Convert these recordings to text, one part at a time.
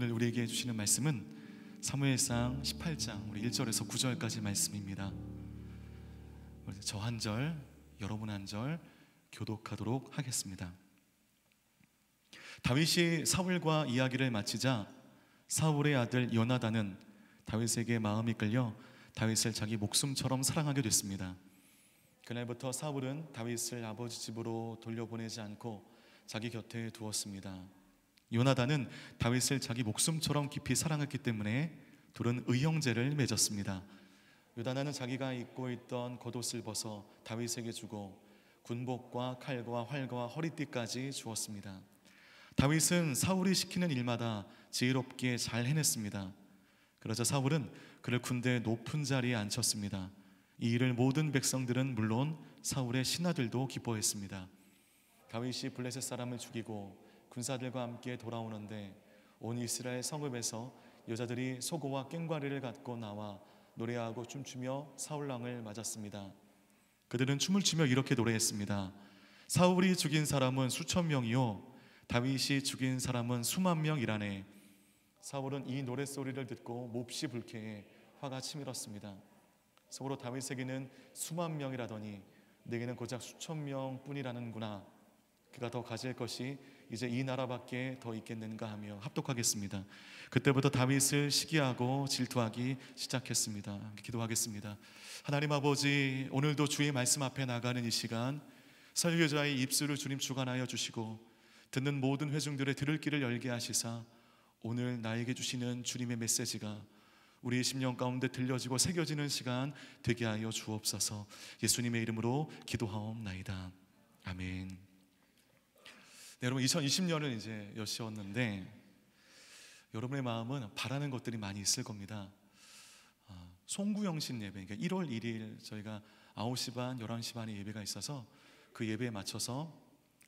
오늘 우리에게 주시는 말씀은 사무엘상 18장 우리 1절에서 9절까지 말씀입니다. 저 한 절, 여러분 한 절 교독하도록 하겠습니다. 다윗이 사울과 이야기를 마치자 사울의 아들 요나단은 다윗에게 마음이 끌려 다윗을 자기 목숨처럼 사랑하게 됐습니다. 그날부터 사울은 다윗을 아버지 집으로 돌려보내지 않고 자기 곁에 두었습니다. 요나단은 다윗을 자기 목숨처럼 깊이 사랑했기 때문에 둘은 의형제를 맺었습니다. 요나단은 자기가 입고 있던 겉옷을 벗어 다윗에게 주고 군복과 칼과 활과 허리띠까지 주었습니다. 다윗은 사울이 시키는 일마다 지혜롭게 잘 해냈습니다. 그러자 사울은 그를 군대의 높은 자리에 앉혔습니다. 이 일을 모든 백성들은 물론 사울의 신하들도 기뻐했습니다. 다윗이 블레셋 사람을 죽이고 군사들과 함께 돌아오는데 온 이스라엘 성읍에서 여자들이 소고와 꽹과리를 갖고 나와 노래하고 춤추며 사울왕을 맞았습니다. 그들은 춤을 추며 이렇게 노래했습니다. 사울이 죽인 사람은 수천 명이요 다윗이 죽인 사람은 수만 명이라네. 사울은 이 노랫소리를 듣고 몹시 불쾌해 화가 치밀었습니다. 속으로 다윗에게는 수만 명이라더니 내게는 고작 수천 명뿐이라는구나. 그가 더 가질 것이 이제 이 나라밖에 더 있겠는가 하며 합독하겠습니다. 그때부터 다윗을 시기하고 질투하기 시작했습니다. 기도하겠습니다. 하나님 아버지, 오늘도 주의 말씀 앞에 나가는 이 시간 설교자의 입술을 주님 주관하여 주시고 듣는 모든 회중들의 들을 길을 열게 하시사 오늘 나에게 주시는 주님의 메시지가 우리의 심령 가운데 들려지고 새겨지는 시간 되게 하여 주옵소서. 예수님의 이름으로 기도하옵나이다. 아멘. 네, 여러분 2020년을 이제 여시었는데 여러분의 마음은 바라는 것들이 많이 있을 겁니다. 송구영신 예배, 그러니까 1월 1일 저희가 9시 반, 11시 반에 예배가 있어서 그 예배에 맞춰서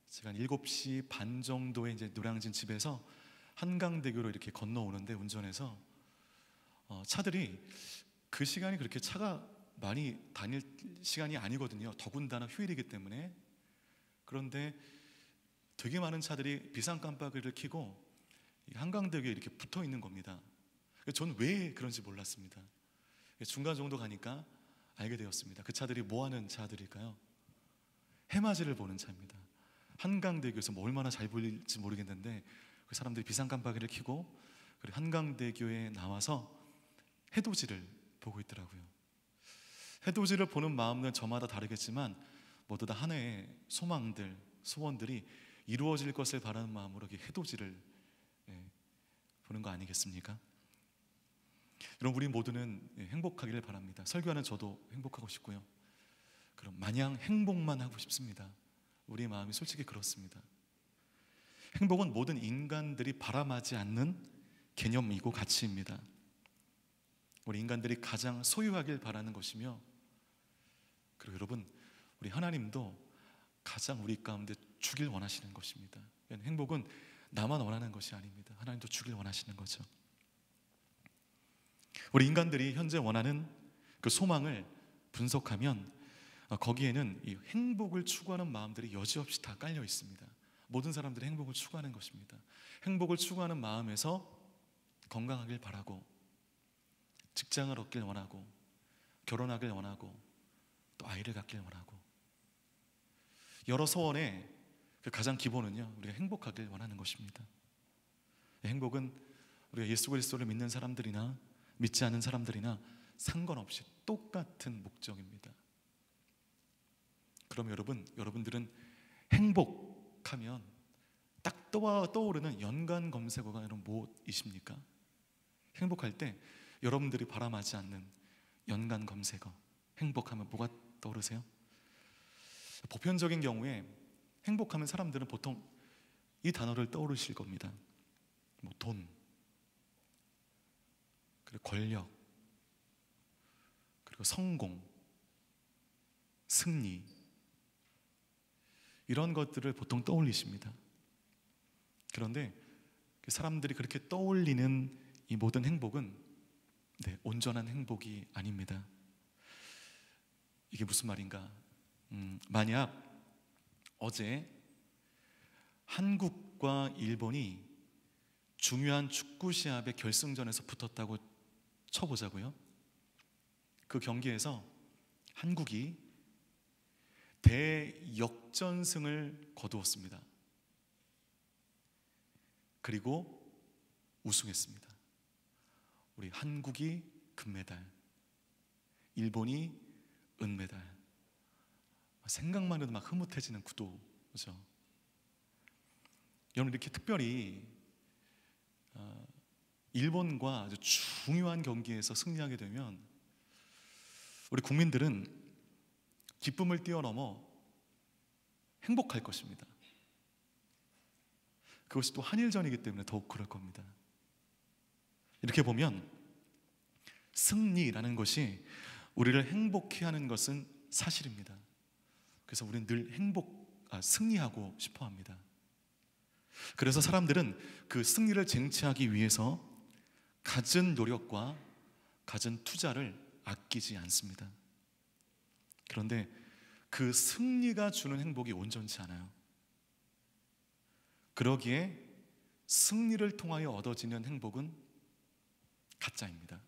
제가 7시 반 정도에 이제 노량진 집에서 한강대교로 이렇게 건너오는데 운전해서 차들이 그 시간이 그렇게 차가 많이 다닐 시간이 아니거든요. 더군다나 휴일이기 때문에. 그런데 되게 많은 차들이 비상깜빡이를 켜고 한강대교에 이렇게 붙어 있는 겁니다. 저는 왜 그런지 몰랐습니다. 중간 정도 가니까 알게 되었습니다. 그 차들이 뭐 하는 차들일까요? 해맞이를 보는 차입니다. 한강대교에서 뭐 얼마나 잘 보일지 모르겠는데 그 사람들이 비상깜빡이를 켜고 그리고 한강대교에 나와서 해돋이를 보고 있더라고요. 해돋이를 보는 마음은 저마다 다르겠지만 모두 다 하나의 소망들, 소원들이 이루어질 것을 바라는 마음으로 해돋이를 보는 거 아니겠습니까? 여러분, 우리 모두는 행복하기를 바랍니다. 설교하는 저도 행복하고 싶고요. 그럼 마냥 행복만 하고 싶습니다. 우리의 마음이 솔직히 그렇습니다. 행복은 모든 인간들이 바람하지 않는 개념이고 가치입니다. 우리 인간들이 가장 소유하길 바라는 것이며, 그리고 여러분, 우리 하나님도 가장 우리 가운데 주길 원하시는 것입니다. 행복은 나만 원하는 것이 아닙니다. 하나님도 주길 원하시는 거죠. 우리 인간들이 현재 원하는 그 소망을 분석하면 거기에는 이 행복을 추구하는 마음들이 여지없이 다 깔려 있습니다. 모든 사람들이 행복을 추구하는 것입니다. 행복을 추구하는 마음에서 건강하길 바라고, 직장을 얻길 원하고, 결혼하길 원하고, 또 아이를 갖길 원하고, 여러 소원의 그 가장 기본은요, 우리가 행복하길 원하는 것입니다. 행복은 우리가 예수 그리스도를 믿는 사람들이나 믿지 않는 사람들이나 상관없이 똑같은 목적입니다. 그럼 여러분들은 행복하면 딱 떠오르는 연관 검색어가 여러분 무엇이십니까? 행복할 때 여러분들이 바람하지 않는 연관 검색어, 행복하면 뭐가 떠오르세요? 보편적인 경우에 행복하면 사람들은 보통 이 단어를 떠오르실 겁니다. 뭐 돈, 그리고 권력, 그리고 성공, 승리, 이런 것들을 보통 떠올리십니다. 그런데 사람들이 그렇게 떠올리는 이 모든 행복은 온전한 행복이 아닙니다. 이게 무슨 말인가? 만약 어제 한국과 일본이 중요한 축구 시합의 결승전에서 붙었다고 쳐보자고요. 그 경기에서 한국이 대역전승을 거두었습니다. 그리고 우승했습니다. 우리 한국이 금메달, 일본이 은메달. 생각만 해도 막 흐뭇해지는 구도죠. 여러분, 이렇게 특별히 일본과 아주 중요한 경기에서 승리하게 되면 우리 국민들은 기쁨을 뛰어넘어 행복할 것입니다. 그것이 또 한일전이기 때문에 더욱 그럴 겁니다. 이렇게 보면 승리라는 것이 우리를 행복해 하는 것은 사실입니다. 그래서 우리는 늘 승리하고 싶어 합니다. 그래서 사람들은 그 승리를 쟁취하기 위해서 갖은 노력과 갖은 투자를 아끼지 않습니다. 그런데 그 승리가 주는 행복이 온전치 않아요. 그러기에 승리를 통하여 얻어지는 행복은 가짜입니다.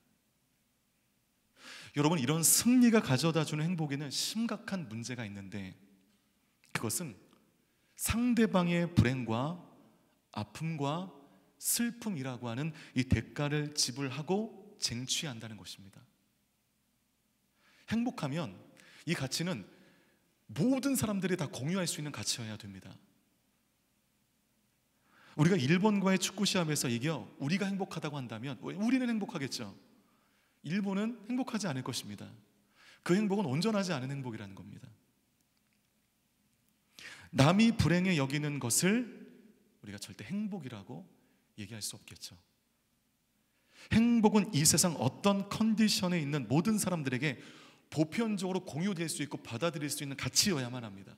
여러분, 이런 승리가 가져다 주는 행복에는 심각한 문제가 있는데, 그것은 상대방의 불행과 아픔과 슬픔이라고 하는 이 대가를 지불하고 쟁취한다는 것입니다. 행복하면 이 가치는 모든 사람들이 다 공유할 수 있는 가치여야 됩니다. 우리가 일본과의 축구 시합에서 이겨 우리가 행복하다고 한다면 우리는 행복하겠죠. 일본은 행복하지 않을 것입니다. 그 행복은 온전하지 않은 행복이라는 겁니다. 남이 불행해 여기는 것을 우리가 절대 행복이라고 얘기할 수 없겠죠. 행복은 이 세상 어떤 컨디션에 있는 모든 사람들에게 보편적으로 공유될 수 있고 받아들일 수 있는 가치여야만 합니다.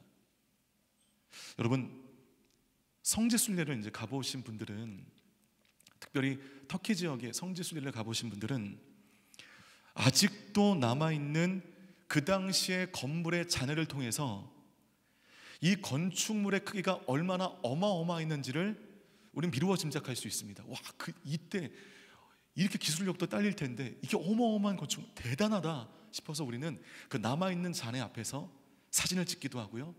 여러분, 성지순례를 이제 가보신 분들은, 특별히 터키 지역에 성지순례를 가보신 분들은 아직도 남아있는 그 당시의 건물의 잔해를 통해서 이 건축물의 크기가 얼마나 어마어마했는지를 우리는 미루어 짐작할 수 있습니다. 와, 이때 이렇게 기술력도 딸릴 텐데 이게 어마어마한 건축물, 대단하다 싶어서 우리는 그 남아있는 잔해 앞에서 사진을 찍기도 하고요,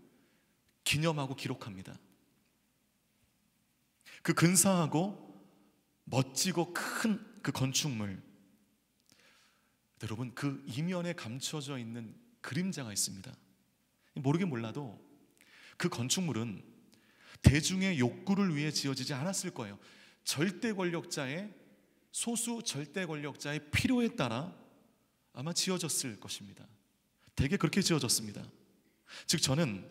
기념하고 기록합니다. 그 근사하고 멋지고 큰 그 건축물, 여러분, 그 이면에 감춰져 있는 그림자가 있습니다. 모르긴 몰라도 그 건축물은 대중의 욕구를 위해 지어지지 않았을 거예요. 절대 권력자의, 소수 절대 권력자의 필요에 따라 아마 지어졌을 것입니다. 대개 그렇게 지어졌습니다. 즉, 저는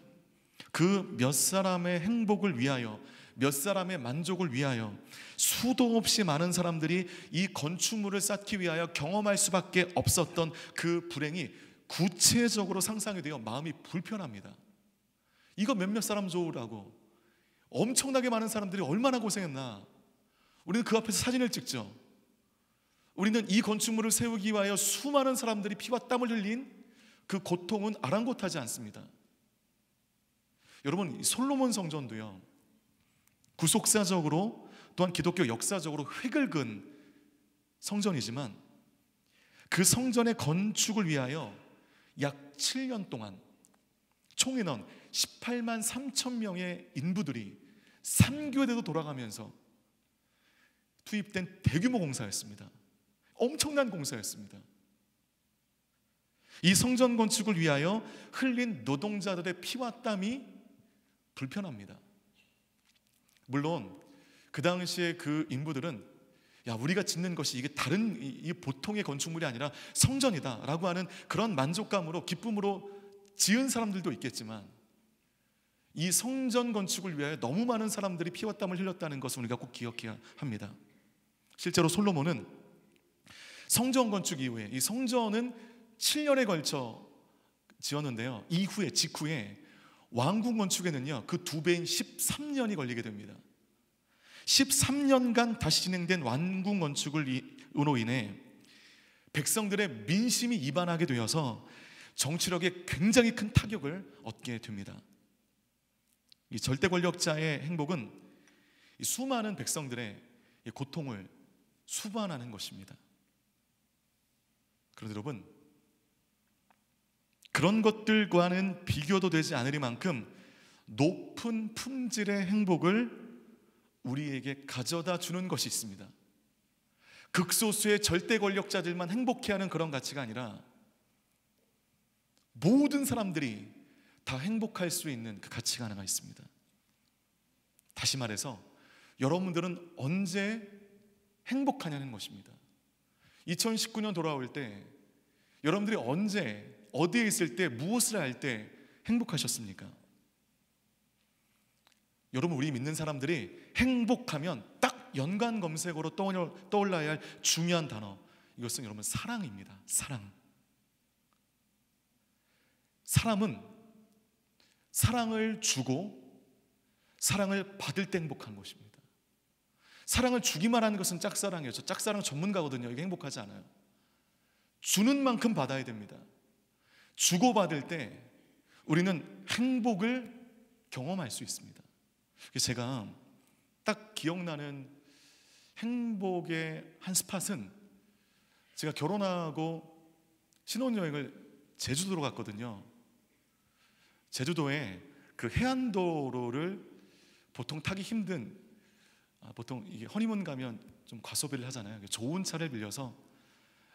그 몇 사람의 행복을 위하여, 몇 사람의 만족을 위하여 수도 없이 많은 사람들이 이 건축물을 쌓기 위하여 경험할 수밖에 없었던 그 불행이 구체적으로 상상이 되어 마음이 불편합니다. 이거 몇몇 사람 좋으라고 엄청나게 많은 사람들이 얼마나 고생했나. 우리는 그 앞에서 사진을 찍죠. 우리는 이 건축물을 세우기 위하여 수많은 사람들이 피와 땀을 흘린 그 고통은 아랑곳하지 않습니다. 여러분, 솔로몬 성전도요, 구속사적으로 또한 기독교 역사적으로 획을 그은 성전이지만 그 성전의 건축을 위하여 약 7년 동안 총인원 18만 3천 명의 인부들이 3교대도 돌아가면서 투입된 대규모 공사였습니다. 엄청난 공사였습니다. 이 성전 건축을 위하여 흘린 노동자들의 피와 땀이 불편합니다. 물론 그 당시에 그 인부들은, 야, 우리가 짓는 것이 이게 다른 이 보통의 건축물이 아니라 성전이다 라고 하는 그런 만족감으로, 기쁨으로 지은 사람들도 있겠지만, 이 성전 건축을 위하여 너무 많은 사람들이 피와 땀을 흘렸다는 것을 우리가 꼭 기억해야 합니다. 실제로 솔로몬은 성전 건축 이후에, 이 성전은 7년에 걸쳐 지었는데요, 직후에 왕궁 건축에는요, 그 2배인 13년이 걸리게 됩니다. 13년간 다시 진행된 왕궁 건축으로 인해 백성들의 민심이 이반하게 되어서 정치력에 굉장히 큰 타격을 얻게 됩니다. 이 절대 권력자의 행복은 이 수많은 백성들의 고통을 수반하는 것입니다. 그런데 여러분, 그런 것들과는 비교도 되지 않으리만큼 높은 품질의 행복을 우리에게 가져다 주는 것이 있습니다. 극소수의 절대 권력자들만 행복해하는 그런 가치가 아니라 모든 사람들이 다 행복할 수 있는 그 가치가 하나가 있습니다. 다시 말해서 여러분들은 언제 행복하냐는 것입니다. 2019년 돌아올 때 여러분들이 언제, 어디에 있을 때, 무엇을 할 때 행복하셨습니까? 여러분, 우리 믿는 사람들이 행복하면 딱 연관 검색어로 떠올라야 할 중요한 단어, 이것은 여러분 사랑입니다. 사랑. 사람은 사랑을 주고 사랑을 받을 때 행복한 것입니다. 사랑을 주기만 하는 것은 짝사랑이에요. 저 짝사랑 전문가거든요. 이게 행복하지 않아요. 주는 만큼 받아야 됩니다. 주고받을 때 우리는 행복을 경험할 수 있습니다. 제가 딱 기억나는 행복의 한 스팟은, 제가 결혼하고 신혼여행을 제주도로 갔거든요. 제주도에 그 해안도로를 보통 타기 힘든, 보통 이게 허니문 가면 좀 과소비를 하잖아요. 좋은 차를 빌려서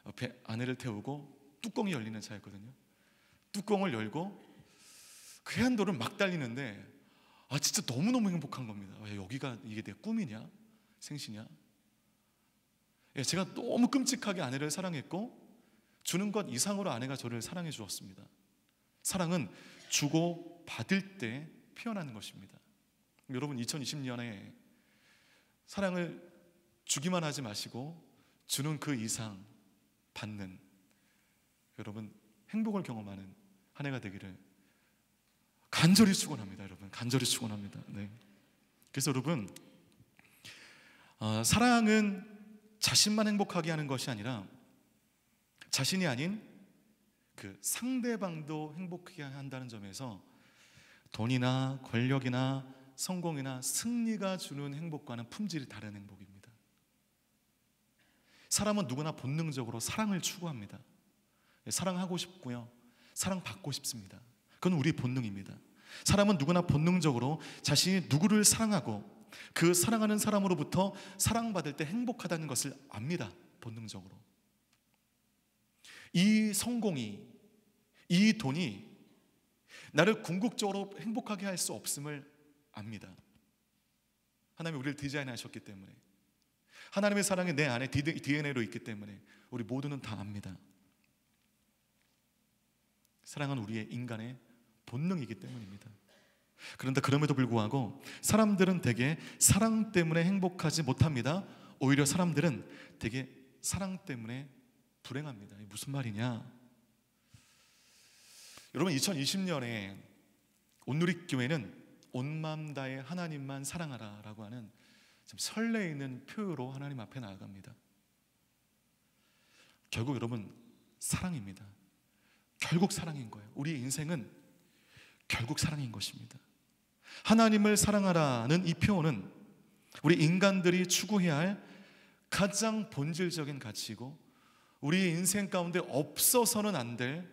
옆에 아내를 태우고 뚜껑이 열리는 차였거든요. 뚜껑을 열고 그 해안도로를 막 달리는데 진짜 너무너무 행복한 겁니다. 여기가 이게 내 꿈이냐? 생시냐? 제가 너무 끔찍하게 아내를 사랑했고 주는 것 이상으로 아내가 저를 사랑해 주었습니다. 사랑은 주고 받을 때 표현하는 것입니다. 여러분, 2020년에 사랑을 주기만 하지 마시고 주는 그 이상 받는, 여러분 행복을 경험하는 한 해가 되기를 간절히 축원합니다. 여러분, 간절히 축원합니다. 네. 그래서 여러분, 사랑은 자신만 행복하게 하는 것이 아니라 자신이 아닌 그 상대방도 행복하게 한다는 점에서 돈이나 권력이나 성공이나 승리가 주는 행복과는 품질이 다른 행복입니다. 사람은 누구나 본능적으로 사랑을 추구합니다. 사랑하고 싶고요, 사랑받고 싶습니다. 그건 우리 본능입니다. 사람은 누구나 본능적으로 자신이 누구를 사랑하고 그 사랑하는 사람으로부터 사랑받을 때 행복하다는 것을 압니다. 본능적으로. 이 성공이, 이 돈이 나를 궁극적으로 행복하게 할 수 없음을 압니다. 하나님이 우리를 디자인하셨기 때문에, 하나님의 사랑이 내 안에 DNA로 있기 때문에 우리 모두는 다 압니다. 사랑은 우리의 인간의 본능이기 때문입니다. 그런데 그럼에도 불구하고 사람들은 대개 사랑 때문에 행복하지 못합니다. 오히려 사람들은 대개 사랑 때문에 불행합니다. 이게 무슨 말이냐? 여러분, 2020년에 온누리교회는 온 마음 다해 하나님만 사랑하라 라고 하는 좀 설레이는 표로 하나님 앞에 나아갑니다. 결국 여러분, 사랑입니다. 결국 사랑인 거예요. 우리 인생은 결국 사랑인 것입니다. 하나님을 사랑하라는 이 표현은 우리 인간들이 추구해야 할 가장 본질적인 가치이고 우리 인생 가운데 없어서는 안 될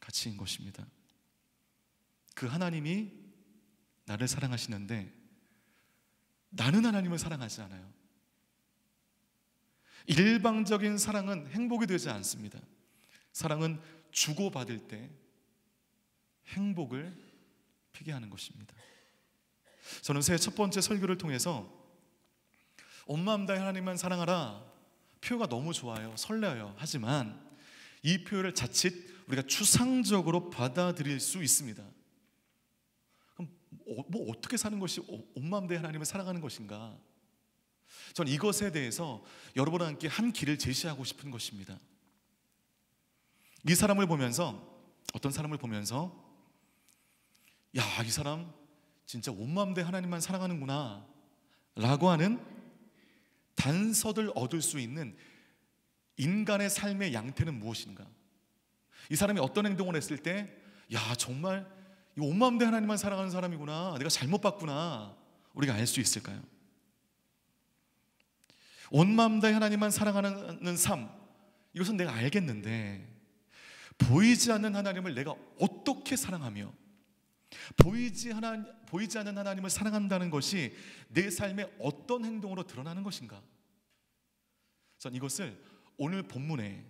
가치인 것입니다. 그 하나님이 나를 사랑하시는데 나는 하나님을 사랑하지 않아요. 일방적인 사랑은 행복이 되지 않습니다. 사랑은 주고받을 때 행복을 피게 하는 것입니다. 저는 새해 첫 번째 설교를 통해서 온 마음 다해 하나님만 사랑하라 표가 너무 좋아요. 설레어요. 하지만 이 표를 자칫 우리가 추상적으로 받아들일 수 있습니다. 그럼 뭐 어떻게 사는 것이 온 마음 다해 하나님을 사랑하는 것인가? 저는 이것에 대해서 여러분과 함께 한 길을 제시하고 싶은 것입니다. 이 사람을 보면서, 어떤 사람을 보면서 야, 이 사람 진짜 온 마음 다해 하나님만 사랑하는구나 라고 하는 단서를 얻을 수 있는 인간의 삶의 양태는 무엇인가? 이 사람이 어떤 행동을 했을 때 야, 정말 온 마음 다해 하나님만 사랑하는 사람이구나, 내가 잘못 봤구나, 우리가 알 수 있을까요? 온 마음 다해 하나님만 사랑하는 삶, 이것은 내가 알겠는데 보이지 않는 하나님을 내가 어떻게 사랑하며 보이지 않는 하나님을 사랑한다는 것이 내 삶의 어떤 행동으로 드러나는 것인가? 전 이것을 오늘 본문에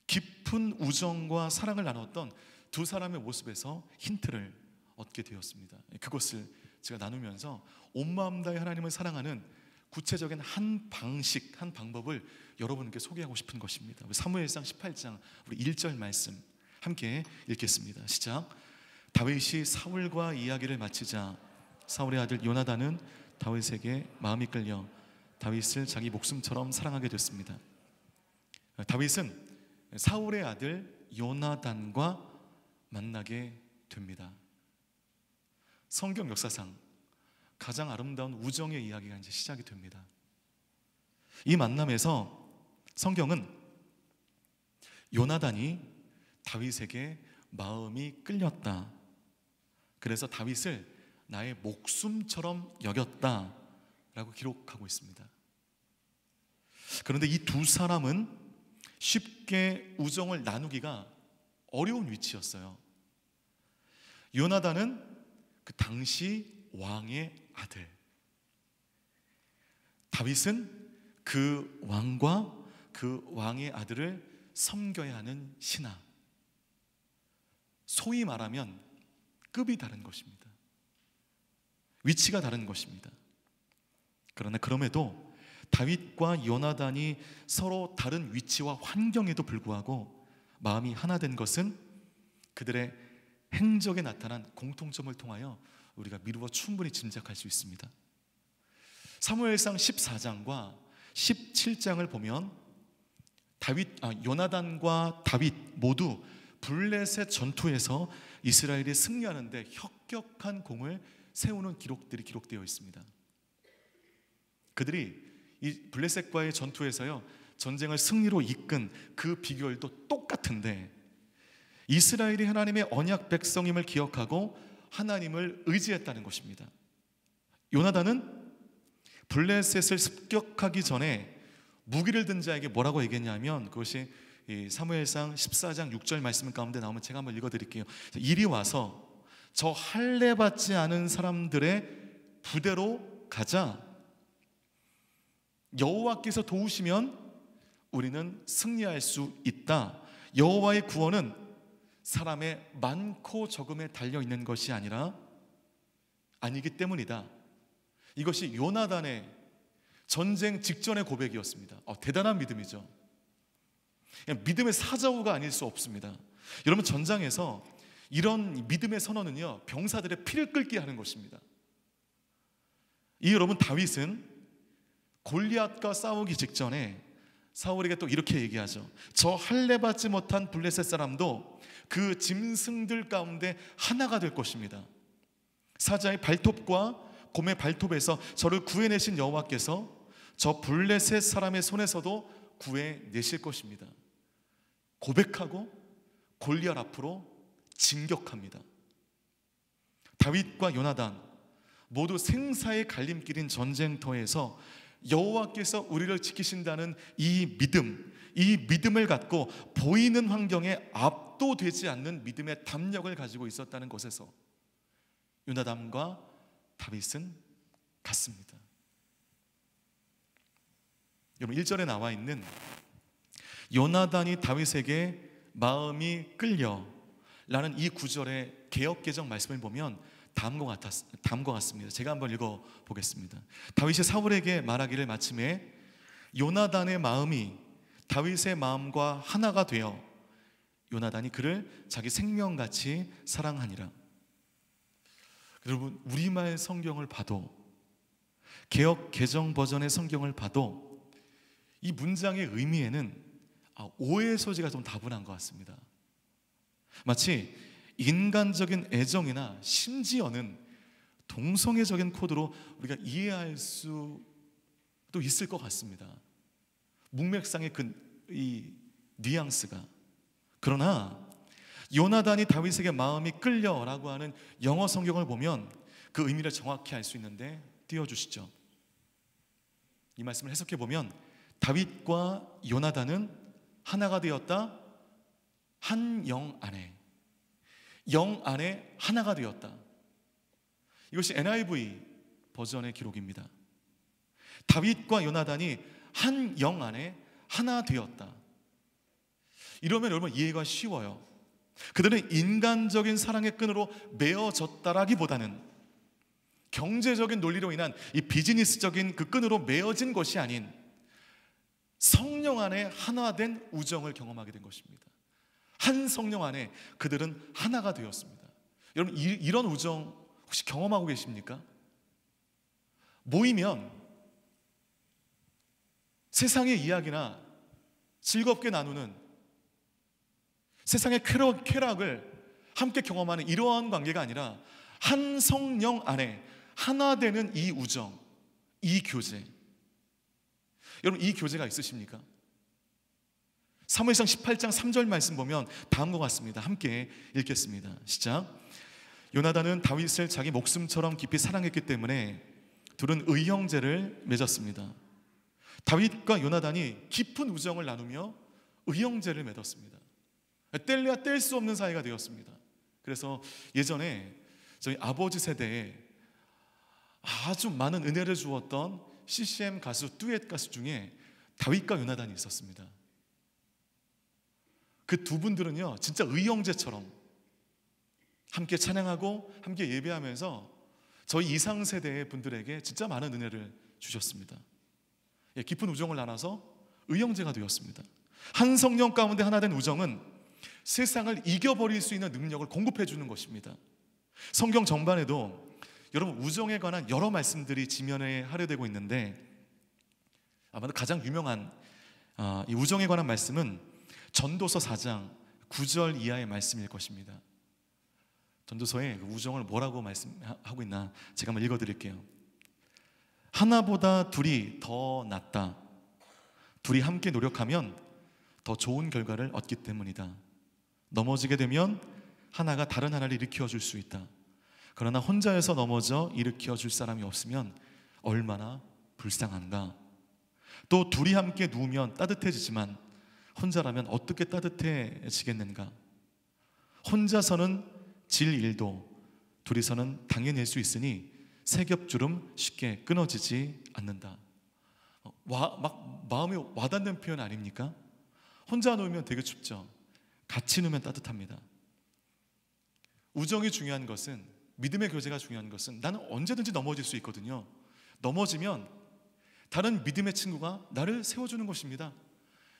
깊은 우정과 사랑을 나눴던 두 사람의 모습에서 힌트를 얻게 되었습니다. 그것을 제가 나누면서 온 마음 다해 하나님을 사랑하는 구체적인 한 방식, 한 방법을 여러분께 소개하고 싶은 것입니다. 사무엘상 18장 우리 1절 말씀 함께 읽겠습니다. 시작. 다윗이 사울과 이야기를 마치자 사울의 아들 요나단은 다윗에게 마음이 끌려 다윗을 자기 목숨처럼 사랑하게 됐습니다. 다윗은 사울의 아들 요나단과 만나게 됩니다. 성경 역사상 가장 아름다운 우정의 이야기가 이제 시작이 됩니다. 이 만남에서 성경은 요나단이 다윗에게 마음이 끌렸다, 그래서 다윗을 나의 목숨처럼 여겼다라고 기록하고 있습니다. 그런데 이 두 사람은 쉽게 우정을 나누기가 어려운 위치였어요. 요나단은 그 당시 왕의 아들, 다윗은 그 왕과 그 왕의 아들을 섬겨야 하는 신하, 소위 말하면 급이 다른 것입니다. 위치가 다른 것입니다. 그러나 그럼에도 다윗과 요나단이 서로 다른 위치와 환경에도 불구하고 마음이 하나 된 것은 그들의 행적에 나타난 공통점을 통하여 우리가 미루어 충분히 짐작할 수 있습니다. 사무엘상 14장과 17장을 보면 요나단과 다윗 모두 블레셋 전투에서 이스라엘이 승리하는데 혁혁한 공을 세우는 기록들이 기록되어 있습니다. 그들이 이 블레셋과의 전투에서요, 전쟁을 승리로 이끈 그 비결도 똑같은데 이스라엘이 하나님의 언약 백성임을 기억하고 하나님을 의지했다는 것입니다. 요나단은 블레셋을 습격하기 전에 무기를 든 자에게 뭐라고 얘기했냐면, 그것이 사무엘상 14장 6절 말씀 가운데 나오면 제가 한번 읽어드릴게요. 이리 와서 저 할례 받지 않은 사람들의 부대로 가자. 여호와께서 도우시면 우리는 승리할 수 있다. 여호와의 구원은 사람의 많고 적음에 달려 있는 것이 아니기 때문이다. 이것이 요나단의 전쟁 직전의 고백이었습니다. 대단한 믿음이죠. 믿음의 사자후가 아닐 수 없습니다. 여러분, 전장에서 이런 믿음의 선언은요, 병사들의 피를 끓게 하는 것입니다. 여러분, 다윗은 골리앗과 싸우기 직전에 사울에게 또 이렇게 얘기하죠. 저 할례 받지 못한 블레셋 사람도 그 짐승들 가운데 하나가 될 것입니다. 사자의 발톱과 곰의 발톱에서 저를 구해내신 여호와께서 저 블레셋 사람의 손에서도 구해내실 것입니다. 고백하고 골리앗 앞으로 진격합니다. 다윗과 요나단 모두 생사의 갈림길인 전쟁터에서 여호와께서 우리를 지키신다는 이 믿음을 갖고 보이는 환경에 압도되지 않는 믿음의 담력을 가지고 있었다는 것에서 요나단과 다윗은 같습니다. 여러분, 1절에 나와 있는 요나단이 다윗에게 마음이 끌려 라는 이 구절의 개역개정 말씀을 보면 다음과 같습니다. 제가 한번 읽어보겠습니다. 다윗이 사울에게 말하기를 마침에 요나단의 마음이 다윗의 마음과 하나가 되어 요나단이 그를 자기 생명같이 사랑하니라. 여러분, 우리말 성경을 봐도, 개역 개정 버전의 성경을 봐도 이 문장의 의미에는 오해의 소지가 좀 다분한 것 같습니다. 마치 인간적인 애정이나 심지어는 동성애적인 코드로 우리가 이해할 수도 있을 것 같습니다. 문맥상의 이 뉘앙스가. 그러나 요나단이 다윗에게 마음이 끌려라고 하는 영어 성경을 보면 그 의미를 정확히 알 수 있는데 띄워주시죠. 이 말씀을 해석해 보면 다윗과 요나단은 하나가 되었다. 한 영 안에 하나가 되었다. 이것이 NIV 버전의 기록입니다. 다윗과 요나단이 한 영 안에 하나 되었다. 이러면 여러분 이해가 쉬워요. 그들은 인간적인 사랑의 끈으로 매어졌다라기보다는 경제적인 논리로 인한 이 비즈니스적인 그 끈으로 매어진 것이 아닌 성령 안에 하나 된 우정을 경험하게 된 것입니다. 한 성령 안에 그들은 하나가 되었습니다. 여러분 이런 우정 혹시 경험하고 계십니까? 모이면 세상의 이야기나 즐겁게 나누는 세상의 쾌락을 함께 경험하는 이러한 관계가 아니라 한 성령 안에 하나 되는 이 우정, 이 교제. 여러분 이 교제가 있으십니까? 사무엘상 18장 3절 말씀 보면 다음과 같습니다. 함께 읽겠습니다. 시작. 요나단은 다윗을 자기 목숨처럼 깊이 사랑했기 때문에 둘은 의형제를 맺었습니다. 다윗과 요나단이 깊은 우정을 나누며 의형제를 맺었습니다. 뗄래야 뗄 수 없는 사이가 되었습니다. 그래서 예전에 저희 아버지 세대에 아주 많은 은혜를 주었던 CCM 가수, 듀엣 가수 중에 다윗과 요나단이 있었습니다. 그 두 분들은요 진짜 의형제처럼 함께 찬양하고 함께 예배하면서 저희 이상 세대의 분들에게 진짜 많은 은혜를 주셨습니다. 깊은 우정을 나눠서 의형제가 되었습니다. 한 성령 가운데 하나 된 우정은 세상을 이겨버릴 수 있는 능력을 공급해 주는 것입니다. 성경 전반에도 여러분 우정에 관한 여러 말씀들이 지면에 할애되고 있는데 아마도 가장 유명한 이 우정에 관한 말씀은 전도서 4장 9절 이하의 말씀일 것입니다. 전도서에 우정을 뭐라고 말씀하고 있나 제가 한번 읽어드릴게요. 하나보다 둘이 더 낫다. 둘이 함께 노력하면 더 좋은 결과를 얻기 때문이다. 넘어지게 되면 하나가 다른 하나를 일으켜 줄 수 있다. 그러나 혼자여서 넘어져 일으켜 줄 사람이 없으면 얼마나 불쌍한가. 또 둘이 함께 누우면 따뜻해지지만 혼자라면 어떻게 따뜻해지겠는가. 혼자서는 질 일도 둘이서는 당해낼 수 있으니 세겹주름 쉽게 끊어지지 않는다. 막 마음이 와닿는 표현 아닙니까? 혼자 누우면 되게 춥죠. 같이 누우면 따뜻합니다. 우정이 중요한 것은, 믿음의 교제가 중요한 것은 나는 언제든지 넘어질 수 있거든요. 넘어지면 다른 믿음의 친구가 나를 세워주는 것입니다.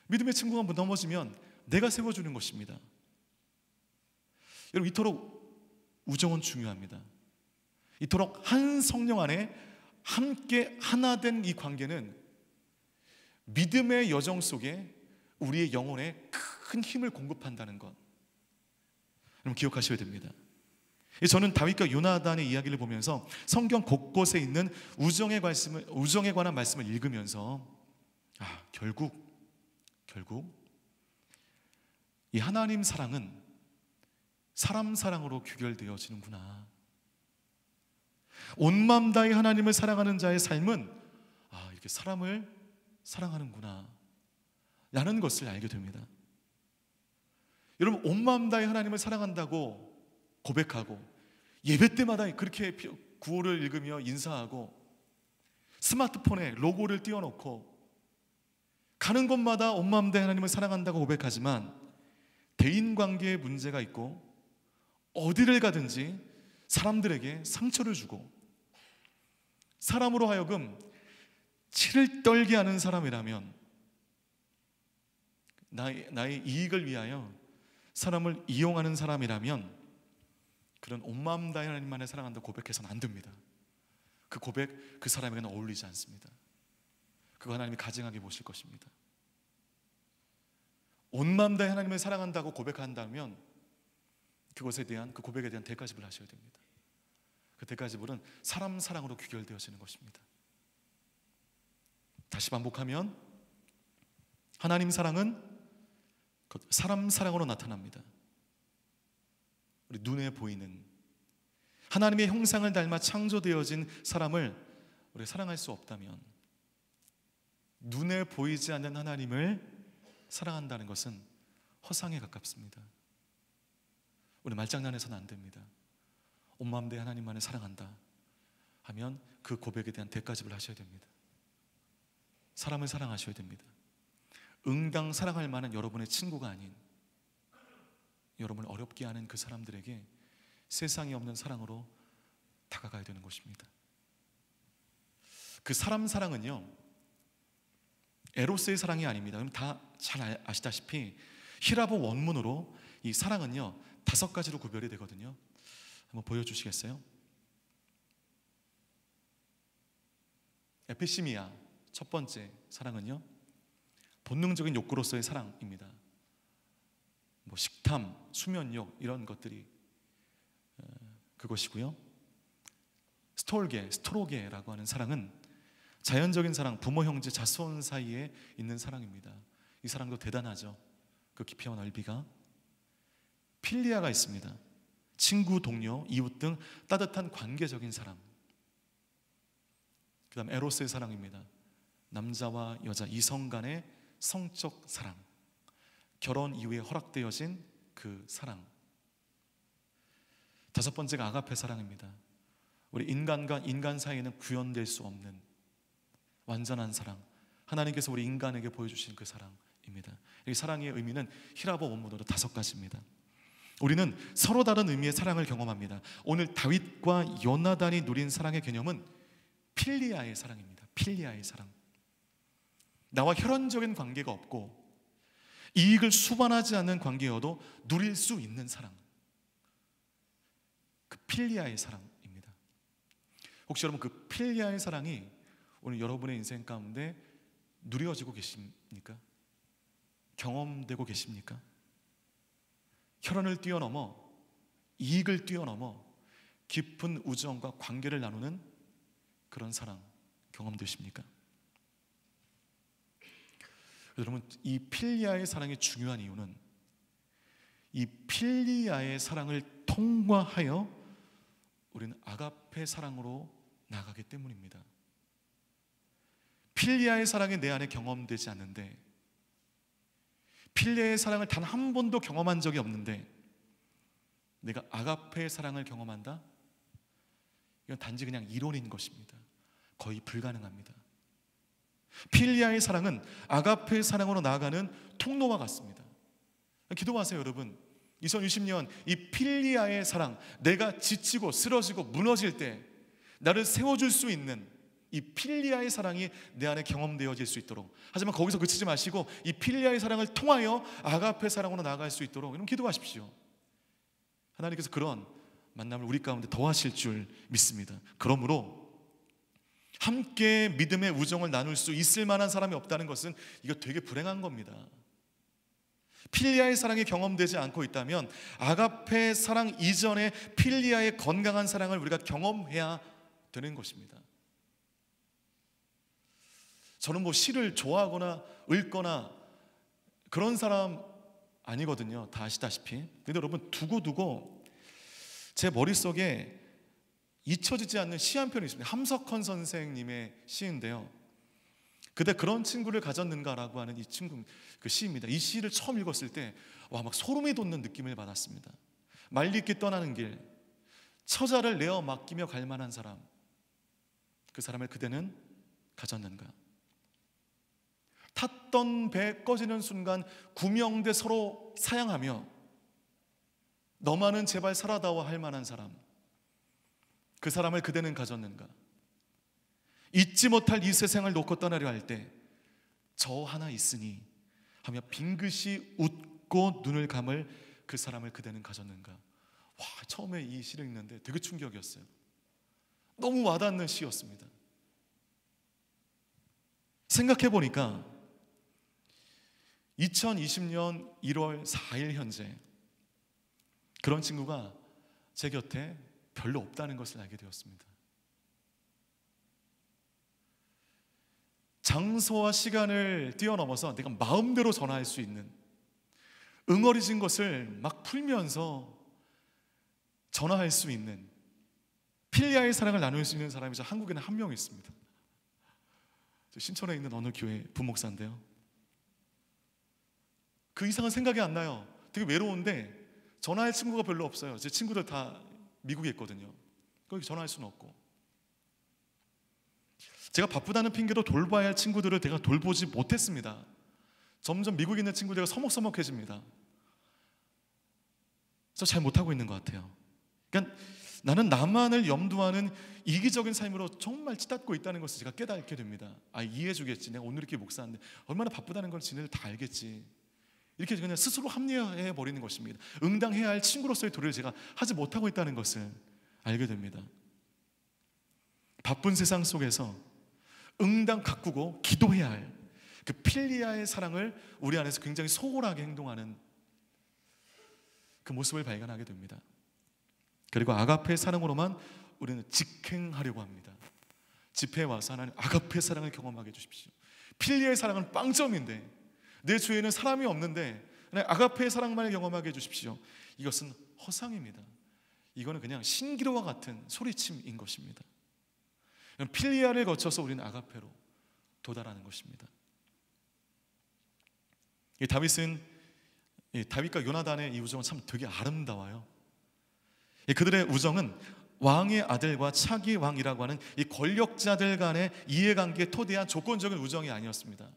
믿음의 친구가 넘어지면 내가 세워주는 것입니다. 여러분 이토록 우정은 중요합니다. 이토록 한 성령 안에 함께 하나 된 이 관계는 믿음의 여정 속에 우리의 영혼에 큰 힘을 공급한다는 것, 여러분 기억하셔야 됩니다. 저는 다윗과 요나단의 이야기를 보면서 성경 곳곳에 있는 우정에 관한 말씀을 읽으면서 결국 이 하나님 사랑은 사람 사랑으로 귀결되어지는구나. 온 마음 다해 하나님을 사랑하는 자의 삶은 이렇게 사람을 사랑하는구나 라는 것을 알게 됩니다. 여러분 온 마음 다해 하나님을 사랑한다고 고백하고 예배 때마다 그렇게 구호를 읽으며 인사하고 스마트폰에 로고를 띄워놓고 가는 곳마다 온 마음 다해 하나님을 사랑한다고 고백하지만 대인관계에 문제가 있고 어디를 가든지 사람들에게 상처를 주고 사람으로 하여금 치를 떨게 하는 사람이라면, 나의 이익을 위하여 사람을 이용하는 사람이라면 그런 온 마음 다해 하나님만을 사랑한다고 고백해서는 안 됩니다. 그 고백 그 사람에게는 어울리지 않습니다. 그거 하나님이 가증하게 보실 것입니다. 온 마음 다해 하나님을 사랑한다고 고백한다면 그것에 대한, 그 고백에 대한 대가지불을 하셔야 됩니다. 그 대가지불은 사람 사랑으로 귀결되어지는 것입니다. 다시 반복하면 하나님 사랑은 사람 사랑으로 나타납니다. 우리 눈에 보이는 하나님의 형상을 닮아 창조되어진 사람을 우리가 사랑할 수 없다면 눈에 보이지 않는 하나님을 사랑한다는 것은 허상에 가깝습니다. 우리 말장난해서는 안 됩니다. 온 마음 내 하나님만을 사랑한다 하면 그 고백에 대한 대가집을 하셔야 됩니다. 사람을 사랑하셔야 됩니다. 응당 사랑할 만한 여러분의 친구가 아닌, 여러분을 어렵게 하는 그 사람들에게 세상에 없는 사랑으로 다가가야 되는 것입니다. 그 사람 사랑은요, 에로스의 사랑이 아닙니다. 다 잘 아시다시피 히라보 원문으로 이 사랑은요 5가지로 구별이 되거든요. 한번 보여주시겠어요? 에피시미아, 첫 번째 사랑은요 본능적인 욕구로서의 사랑입니다. 뭐 식탐, 수면욕 이런 것들이 그것이고요. 스토로게라고 하는 사랑은 자연적인 사랑, 부모, 형제, 자손 사이에 있는 사랑입니다. 이 사랑도 대단하죠. 그 깊이와 넓이가. 필리아가 있습니다. 친구, 동료, 이웃 등 따뜻한 관계적인 사랑. 그 다음 에로스의 사랑입니다. 남자와 여자, 이성 간의 성적 사랑, 결혼 이후에 허락되어진 그 사랑. 5번째가 아가페 사랑입니다. 우리 인간과 인간 사이에는 구현될 수 없는 완전한 사랑, 하나님께서 우리 인간에게 보여주신 그 사랑입니다. 이 사랑의 의미는 히라보 원문으로 5가지입니다. 우리는 서로 다른 의미의 사랑을 경험합니다. 오늘 다윗과 요나단이 누린 사랑의 개념은 필리아의 사랑입니다. 필리아의 사랑. 나와 혈연적인 관계가 없고 이익을 수반하지 않는 관계여도 누릴 수 있는 사랑, 그 필리아의 사랑입니다. 혹시 여러분 그 필리아의 사랑이 오늘 여러분의 인생 가운데 누려지고 계십니까? 경험되고 계십니까? 혈연을 뛰어넘어, 이익을 뛰어넘어 깊은 우정과 관계를 나누는 그런 사랑 경험되십니까? 여러분, 이 필리아의 사랑이 중요한 이유는 이 필리아의 사랑을 통과하여 우리는 아가페 사랑으로 나가기 때문입니다. 필리아의 사랑이 내 안에 경험되지 않는데, 필리아의 사랑을 단 한 번도 경험한 적이 없는데 내가 아가페의 사랑을 경험한다? 이건 단지 그냥 이론인 것입니다. 거의 불가능합니다. 필리아의 사랑은 아가페의 사랑으로 나아가는 통로와 같습니다. 기도하세요, 여러분. 2020년 이 필리아의 사랑, 내가 지치고 쓰러지고 무너질 때 나를 세워줄 수 있는 이 필리아의 사랑이 내 안에 경험되어질 수 있도록, 하지만 거기서 그치지 마시고 이 필리아의 사랑을 통하여 아가페 사랑으로 나아갈 수 있도록 여러분 기도하십시오. 하나님께서 그런 만남을 우리 가운데 더하실 줄 믿습니다. 그러므로 함께 믿음의 우정을 나눌 수 있을 만한 사람이 없다는 것은 이거 되게 불행한 겁니다. 필리아의 사랑이 경험되지 않고 있다면 아가페 사랑 이전에 필리아의 건강한 사랑을 우리가 경험해야 되는 것입니다. 저는 뭐 시를 좋아하거나 읽거나 그런 사람 아니거든요. 다 아시다시피. 근데 여러분 두고두고 제 머릿속에 잊혀지지 않는 시 한 편이 있습니다. 함석헌 선생님의 시인데요. 그대 그런 친구를 가졌는가라고 하는 이 친구 그 시입니다. 이 시를 처음 읽었을 때 와, 막 소름이 돋는 느낌을 받았습니다. 말리기 떠나는 길, 처자를 내어 맡기며 갈 만한 사람, 그 사람을 그대는 가졌는가? 탔던 배 꺼지는 순간 구명대 서로 사양하며 너만은 제발 살아다오 할 만한 사람, 그 사람을 그대는 가졌는가? 잊지 못할 이 세상을 놓고 떠나려 할 때 저 하나 있으니 하며 빙긋이 웃고 눈을 감을 그 사람을 그대는 가졌는가? 와, 처음에 이 시를 읽는데 되게 충격이었어요. 너무 와닿는 시였습니다. 생각해 보니까 2020년 1월 4일 현재 그런 친구가 제 곁에 별로 없다는 것을 알게 되었습니다. 장소와 시간을 뛰어넘어서 내가 마음대로 전화할 수 있는, 응어리진 것을 막 풀면서 전화할 수 있는, 필리아의 사랑을 나눌 수 있는 사람이 저 한국에는 한 명 있습니다. 신촌에 있는 어느 교회 부목사인데요, 그 이상은 생각이 안 나요. 되게 외로운데 전화할 친구가 별로 없어요. 제 친구들 다 미국에 있거든요. 거기 전화할 수는 없고, 제가 바쁘다는 핑계로 돌봐야 할 친구들을 제가 돌보지 못했습니다. 점점 미국에 있는 친구들과 서먹서먹해집니다. 그래서 잘 못하고 있는 것 같아요. 그러니까 나는 나만을 염두하는 이기적인 삶으로 정말 찌닫고 있다는 것을 제가 깨닫게 됩니다. 이해해 주겠지, 내가 오늘 이렇게 목사인데 얼마나 바쁘다는 걸 지네들 다 알겠지, 이렇게 그냥 스스로 합리화해 버리는 것입니다. 응당해야 할 친구로서의 도리를 제가 하지 못하고 있다는 것을 알게 됩니다. 바쁜 세상 속에서 응당 가꾸고 기도해야 할 그 필리아의 사랑을 우리 안에서 굉장히 소홀하게 행동하는 그 모습을 발견하게 됩니다. 그리고 아가페의 사랑으로만 우리는 직행하려고 합니다. 집회에 와서 하나님 아가페의 사랑을 경험하게 해주십시오. 필리아의 사랑은 빵점인데, 내 주위에는 사람이 없는데 아가페의 사랑만을 경험하게 해주십시오. 이것은 허상입니다. 이거는 그냥 신기루와 같은 소리침인 것입니다. 필리아를 거쳐서 우리는 아가페로 도달하는 것입니다. 이 다윗과 요나단의 이 우정은 참 되게 아름다워요. 그들의 우정은 왕의 아들과 차기 왕이라고 하는 이 권력자들 간의 이해관계에 토대한 조건적인 우정이 아니었습니다.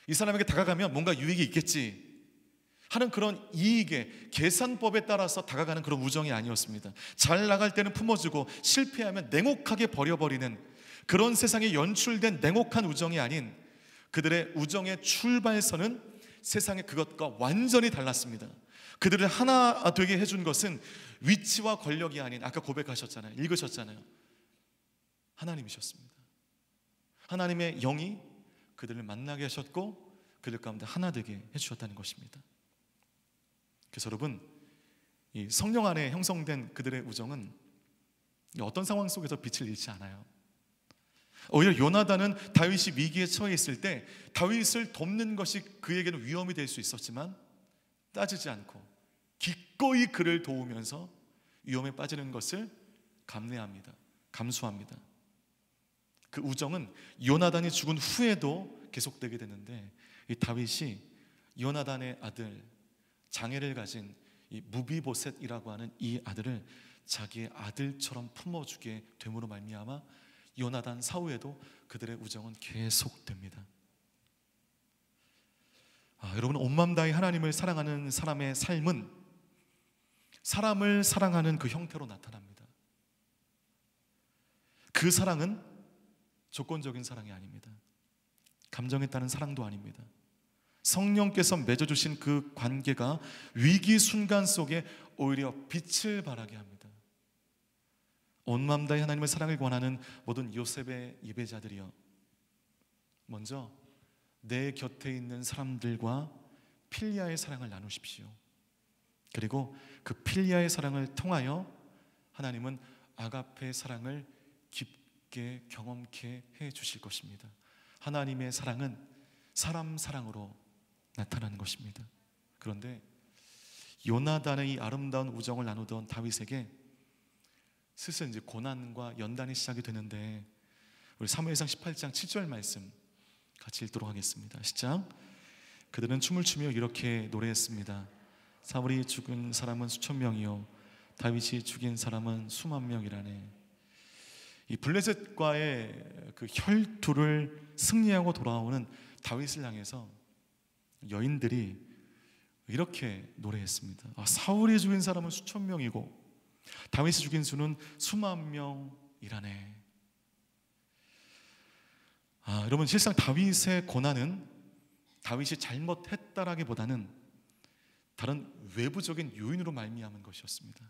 이 사람에게 다가가면 뭔가 유익이 있겠지 하는 그런 이익의 계산법에 따라서 다가가는 그런 우정이 아니었습니다. 잘 나갈 때는 품어주고 실패하면 냉혹하게 버려버리는 그런 세상에 연출된 냉혹한 우정이 아닌, 그들의 우정의 출발선은 세상의 그것과 완전히 달랐습니다. 그들을 하나 되게 해준 것은 위치와 권력이 아닌, 아까 고백하셨잖아요, 읽으셨잖아요, 하나님이셨습니다. 하나님의 영이 그들을 만나게 하셨고 그들 가운데 하나 되게 해주셨다는 것입니다. 그래서 여러분, 이 성령 안에 형성된 그들의 우정은 어떤 상황 속에서 빛을 잃지 않아요. 오히려 요나단은 다윗이 위기에 처해 있을 때 다윗을 돕는 것이 그에게는 위험이 될 수 있었지만 따지지 않고 기꺼이 그를 도우면서 위험에 빠지는 것을 감내합니다. 감수합니다. 그 우정은 요나단이 죽은 후에도 계속되게 되는데, 이 다윗이 요나단의 아들, 장애를 가진 이 무비보셋이라고 하는 이 아들을 자기의 아들처럼 품어주게 됨으로 말미암아 요나단 사후에도 그들의 우정은 계속됩니다. 여러분, 온 마음 다해 하나님을 사랑하는 사람의 삶은 사람을 사랑하는 그 형태로 나타납니다. 그 사랑은 조건적인 사랑이 아닙니다. 감정에 따른 사랑도 아닙니다. 성령께서 맺어주신 그 관계가 위기 순간 속에 오히려 빛을 발하게 합니다. 온 마음 다해 하나님의 사랑을 권하는 모든 요셉의 예배자들이여, 먼저 내 곁에 있는 사람들과 필리아의 사랑을 나누십시오. 그리고 그 필리아의 사랑을 통하여 하나님은 아가페의 사랑을 깊게 경험케 해 주실 것입니다. 하나님의 사랑은 사람 사랑으로 나타나는 것입니다. 그런데 요나단의 이 아름다운 우정을 나누던 다윗에게 슬슬 이제 고난과 연단이 시작이 되는데, 우리 사무엘상 18장 7절 말씀 같이 읽도록 하겠습니다. 시작. 그들은 춤을 추며 이렇게 노래했습니다. 사울이 죽은 사람은 수천 명이요 다윗이 죽인 사람은 수만 명이라네. 이 블레셋과의 그 혈투를 승리하고 돌아오는 다윗을 향해서 여인들이 이렇게 노래했습니다. 사울이 죽인 사람은 수천 명이고 다윗이 죽인 수는 수만 명이라네. 여러분, 실상 다윗의 고난은 다윗이 잘못했다라기보다는 다른 외부적인 요인으로 말미암은 것이었습니다.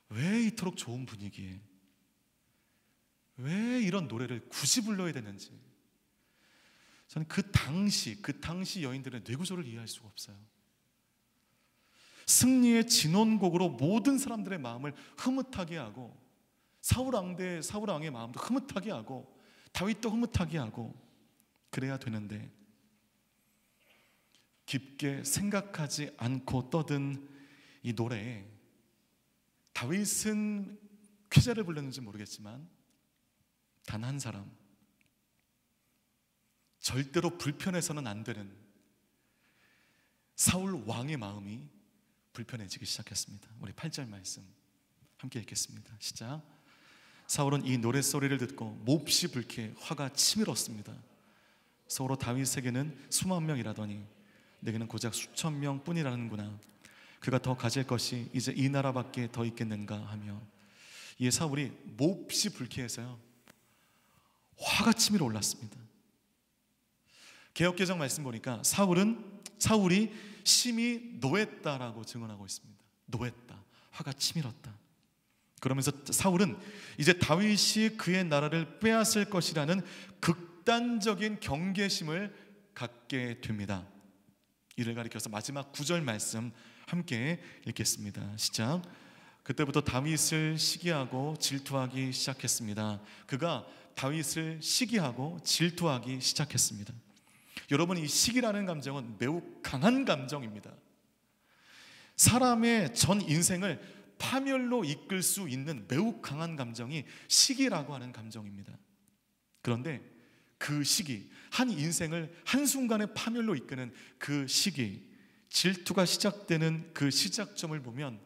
왜 이토록 좋은 분위기에 왜 이런 노래를 굳이 불러야 되는지, 저는 그 당시 여인들의 뇌구조를 이해할 수가 없어요. 승리의 진원곡으로 모든 사람들의 마음을 흐뭇하게 하고, 사울 왕의 마음도 흐뭇하게 하고 다윗도 흐뭇하게 하고 그래야 되는데, 깊게 생각하지 않고 떠든 이 노래에 다윗은 쾌재를 불렀는지 모르겠지만 단 한 사람, 절대로 불편해서는 안 되는 사울 왕의 마음이 불편해지기 시작했습니다. 우리 8절 말씀 함께 읽겠습니다. 시작. 사울은 이 노랫소리를 듣고 몹시 불쾌해 화가 치밀었습니다. 서로 다윗에게는 수만 명이라더니 내게는 고작 수천 명 뿐이라는구나. 그가 더 가질 것이 이제 이 나라밖에 더 있겠는가 하며, 이에 사울이 몹시 불쾌해서요 화가 치밀어 올랐습니다. 개역개정 말씀 보니까 사울이 심히 노했다라고 증언하고 있습니다. 노했다, 화가 치밀었다. 그러면서 사울은 이제 다윗이 그의 나라를 빼앗을 것이라는 극단적인 경계심을 갖게 됩니다. 이를 가리켜서 마지막 9절 말씀 함께 읽겠습니다. 시작. 그때부터 다윗을 시기하고 질투하기 시작했습니다. 그가 다윗을 시기하고 질투하기 시작했습니다. 여러분, 이 시기라는 감정은 매우 강한 감정입니다. 사람의 전 인생을 파멸로 이끌 수 있는 매우 강한 감정이 시기라고 하는 감정입니다. 그런데 그 시기, 한 인생을 한순간에 파멸로 이끄는 그 시기, 질투가 시작되는 그 시작점을 보면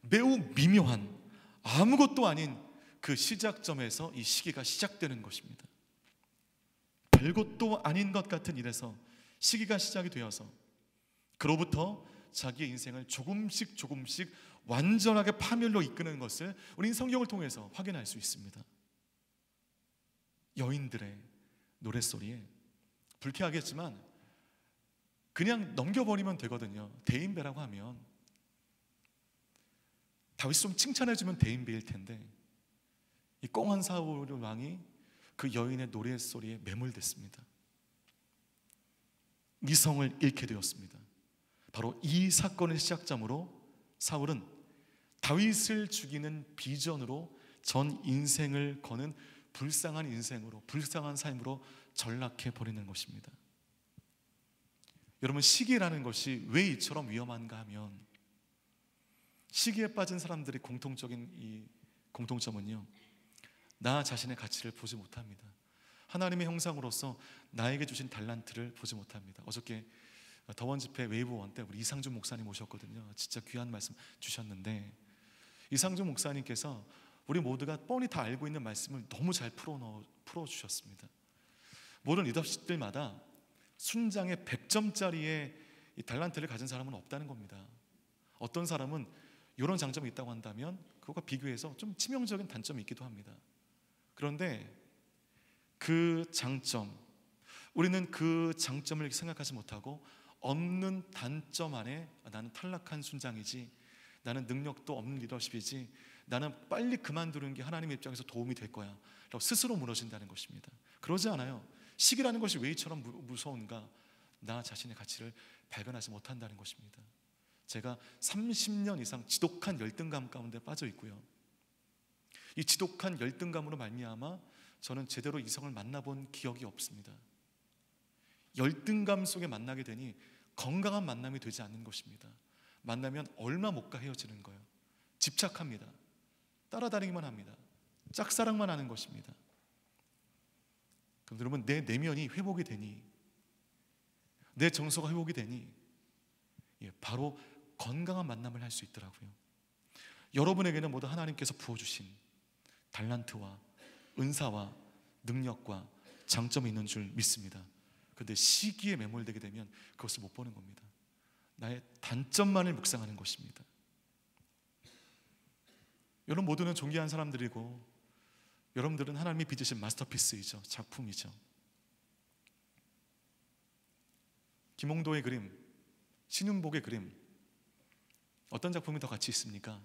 매우 미묘한, 아무것도 아닌 그 시작점에서 이 시기가 시작되는 것입니다. 별것도 아닌 것 같은 일에서 시기가 시작이 되어서 그로부터 자기의 인생을 조금씩 완전하게 파멸로 이끄는 것을 우리는 성경을 통해서 확인할 수 있습니다. 여인들의 노랫소리에 불쾌하겠지만 그냥 넘겨버리면 되거든요. 대인배라고 하면 다윗이 좀 칭찬해주면 대인배일 텐데, 이 꽁한 사울 왕이 그 여인의 노랫소리에 매몰됐습니다. 이성을 잃게 되었습니다. 바로 이 사건의 시작점으로 사울은 다윗을 죽이는 비전으로 전 인생을 거는 불쌍한 인생으로, 불쌍한 삶으로 전락해 버리는 것입니다. 여러분, 시기라는 것이 왜 이처럼 위험한가 하면, 시기에 빠진 사람들의 공통적인 이 공통점은요, 나 자신의 가치를 보지 못합니다. 하나님의 형상으로서 나에게 주신 달란트를 보지 못합니다. 어저께 더원 집회 웨이브 원 때 우리 이상준 목사님 오셨거든요. 진짜 귀한 말씀 주셨는데, 이상준 목사님께서 우리 모두가 뻔히 다 알고 있는 말씀을 너무 잘 풀어주셨습니다. 모든 리더십들마다 순장에 100점짜리의 이 달란트를 가진 사람은 없다는 겁니다. 어떤 사람은 이런 장점이 있다고 한다면 그것과 비교해서 좀 치명적인 단점이 있기도 합니다. 그런데 그 장점, 우리는 그 장점을 생각하지 못하고 없는 단점 안에 나는 탈락한 순장이지, 나는 능력도 없는 리더십이지, 나는 빨리 그만두는 게 하나님의 입장에서 도움이 될 거야 라고 스스로 무너진다는 것입니다. 그러지 않아요. 시기라는 것이 왜 이처럼 무서운가? 나 자신의 가치를 발견하지 못한다는 것입니다. 제가 30년 이상 지독한 열등감 가운데 빠져 있고요, 이 지독한 열등감으로 말미암아 저는 제대로 이성을 만나본 기억이 없습니다. 열등감 속에 만나게 되니 건강한 만남이 되지 않는 것입니다. 만나면 얼마 못 가 헤어지는 거예요. 집착합니다. 따라다니기만 합니다. 짝사랑만 하는 것입니다. 그럼 여러분, 내 내면이 회복이 되니, 내 정서가 회복이 되니 바로 건강한 만남을 할 수 있더라고요. 여러분에게는 모두 하나님께서 부어주신 달란트와 은사와 능력과 장점이 있는 줄 믿습니다. 그런데 시기에 매몰되게 되면 그것을 못 보는 겁니다. 나의 단점만을 묵상하는 것입니다. 여러분 모두는 존귀한 사람들이고, 여러분들은 하나님이 빚으신 마스터피스이죠. 작품이죠. 김홍도의 그림, 신윤복의 그림, 어떤 작품이 더 가치 있습니까?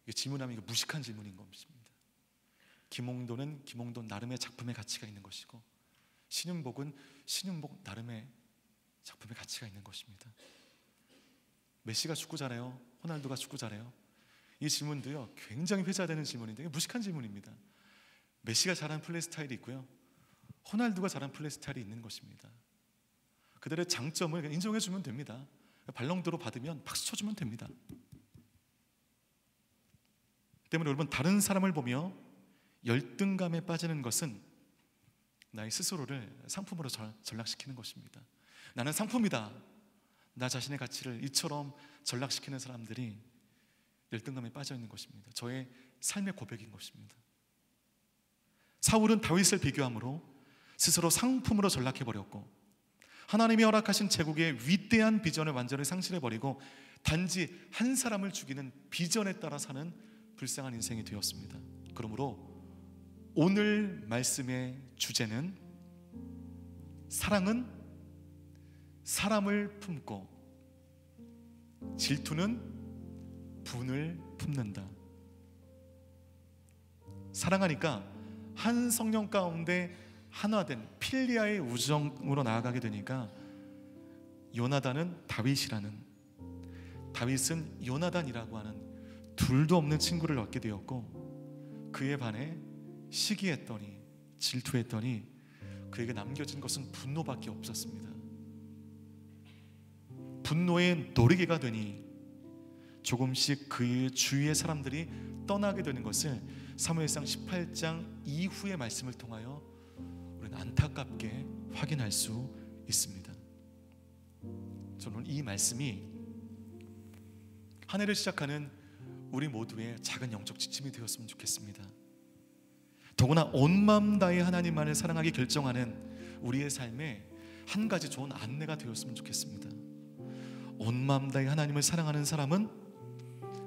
이게 질문하면 이거 무식한 질문인 것입니다. 김홍도는 김홍도 나름의 작품의 가치가 있는 것이고, 신윤복은 신윤복 나름의 작품의 가치가 있는 것입니다. 메시가 축구 잘해요? 호날두가 축구 잘해요? 이 질문도요 굉장히 회자되는 질문인데 무식한 질문입니다. 메시가 잘하는 플레이 스타일이 있고요, 호날두가 잘하는 플레이 스타일이 있는 것입니다. 그들의 장점을 인정해 주면 됩니다. 발롱도르 받으면 박수 쳐주면 됩니다. 때문에 여러분, 다른 사람을 보며 열등감에 빠지는 것은 나의 스스로를 상품으로 전락시키는 것입니다. 나는 상품이다. 나 자신의 가치를 이처럼 전락시키는 사람들이 열등감에 빠져 있는 것입니다. 저의 삶의 고백인 것입니다. 사울은 다윗을 비교함으로 스스로 상품으로 전락해버렸고, 하나님이 허락하신 제국의 위대한 비전을 완전히 상실해버리고 단지 한 사람을 죽이는 비전에 따라 사는 불쌍한 인생이 되었습니다. 그러므로 오늘 말씀의 주제는, 사랑은 사람을 품고 질투는 분을 품는다. 사랑하니까 한 성령 가운데 하나된 필리아의 우정으로 나아가게 되니까 요나단은 다윗은 요나단이라고 하는 둘도 없는 친구를 얻게 되었고, 그에 반해 시기했더니, 질투했더니 그에게 남겨진 것은 분노밖에 없었습니다. 분노의 노리개가 되니 조금씩 그의 주위의 사람들이 떠나게 되는 것을 사무엘상 18장 이후의 말씀을 통하여 우리는 안타깝게 확인할 수 있습니다. 저는 이 말씀이 한 해를 시작하는 우리 모두의 작은 영적 지침이 되었으면 좋겠습니다. 더구나 온 마음 다해 하나님만을 사랑하기 결정하는 우리의 삶에 한 가지 좋은 안내가 되었으면 좋겠습니다. 온 마음 다해 하나님을 사랑하는 사람은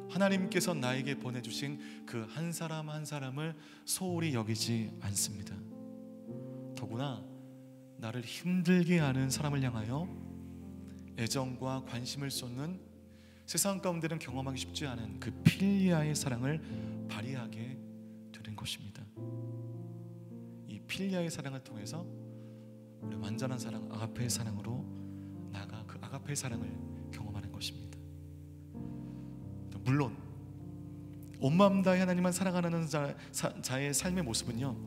하나님께서 나에게 보내주신 그 한 사람 한 사람을 소홀히 여기지 않습니다. 더구나 나를 힘들게 하는 사람을 향하여 애정과 관심을 쏟는, 세상 가운데는 경험하기 쉽지 않은 그 필리아의 사랑을 발휘하게 되는 것입니다. 이 필리아의 사랑을 통해서 우리 완전한 사랑, 아가페의 사랑으로 나아가 그 아가페의 사랑을 경험하는 것입니다. 물론 온 마음 다해 하나님만 사랑하는 자의 삶의 모습은요,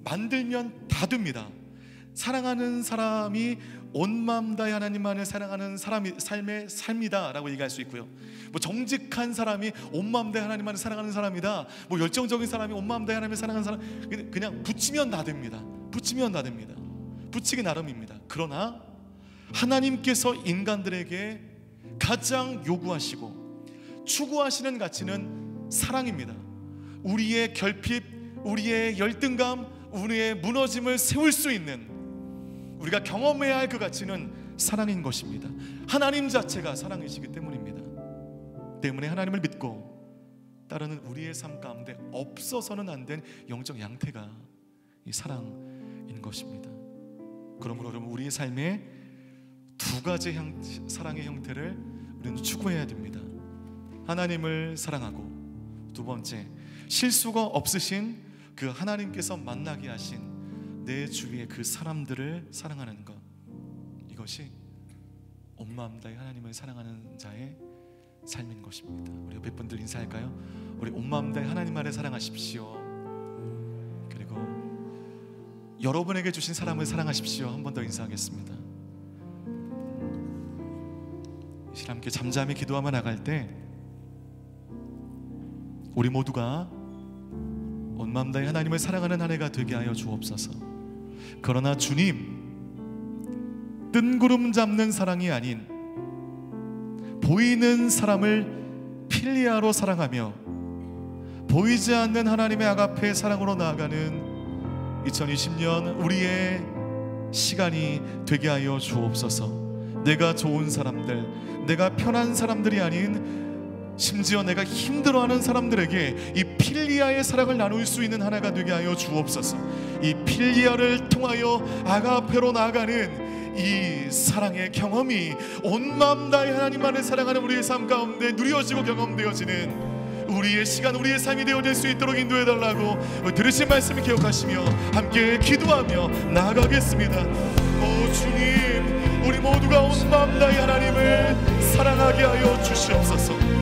만들면 다 됩니다. 사랑하는 사람이 온 마음 다해 하나님만을 사랑하는 사람이 삶의 삶이다 라고 얘기할 수 있고요, 뭐 정직한 사람이 온 마음 다해 하나님만을 사랑하는 사람이다, 뭐 열정적인 사람이 온 마음 다해 하나님을 사랑하는 사람, 그냥 붙이면 다 됩니다. 붙이면 다 됩니다. 붙이기 나름입니다. 그러나 하나님께서 인간들에게 가장 요구하시고 추구하시는 가치는 사랑입니다. 우리의 결핍, 우리의 열등감, 우리의 무너짐을 세울 수 있는, 우리가 경험해야 할 그 가치는 사랑인 것입니다. 하나님 자체가 사랑이시기 때문입니다. 때문에 하나님을 믿고 따르는 우리의 삶 가운데 없어서는 안 된 영적 양태가 이 사랑인 것입니다. 그러므로 여러분, 우리의 삶에 두 가지 사랑의 형태를 우리는 추구해야 됩니다. 하나님을 사랑하고, 두 번째, 실수가 없으신 그 하나님께서 만나게 하신 내 주위의 그 사람들을 사랑하는 것, 이것이 온 마음 다해 하나님을 사랑하는 자의 삶인 것입니다. 우리 옆에 분들 인사할까요? 우리 온 마음 다해 하나님만을 사랑하십시오. 그리고 여러분에게 주신 사람을 사랑하십시오. 한 번 더 인사하겠습니다. 이 시간 함께 잠잠히 기도하며 나갈 때 우리 모두가 온 마음 다해 하나님을 사랑하는 한 해가 되게 하여 주옵소서. 그러나 주님, 뜬구름 잡는 사랑이 아닌 보이는 사람을 필리아로 사랑하며 보이지 않는 하나님의 아가페의 사랑으로 나아가는 2020년 우리의 시간이 되게 하여 주옵소서. 내가 좋은 사람들, 내가 편한 사람들이 아닌 심지어 내가 힘들어하는 사람들에게 이 필리아의 사랑을 나눌 수 있는 하나가 되게 하여 주옵소서. 이 필리아를 통하여 아가페로 나아가는 이 사랑의 경험이 온 마음 다해 하나님만을 사랑하는 우리의 삶 가운데 누려지고 경험되어지는 우리의 시간, 우리의 삶이 되어질 수 있도록 인도해달라고 들으신 말씀을 기억하시며 함께 기도하며 나아가겠습니다. 오 주님, 우리 모두가 온 마음 다해 하나님을 사랑하게 하여 주시옵소서.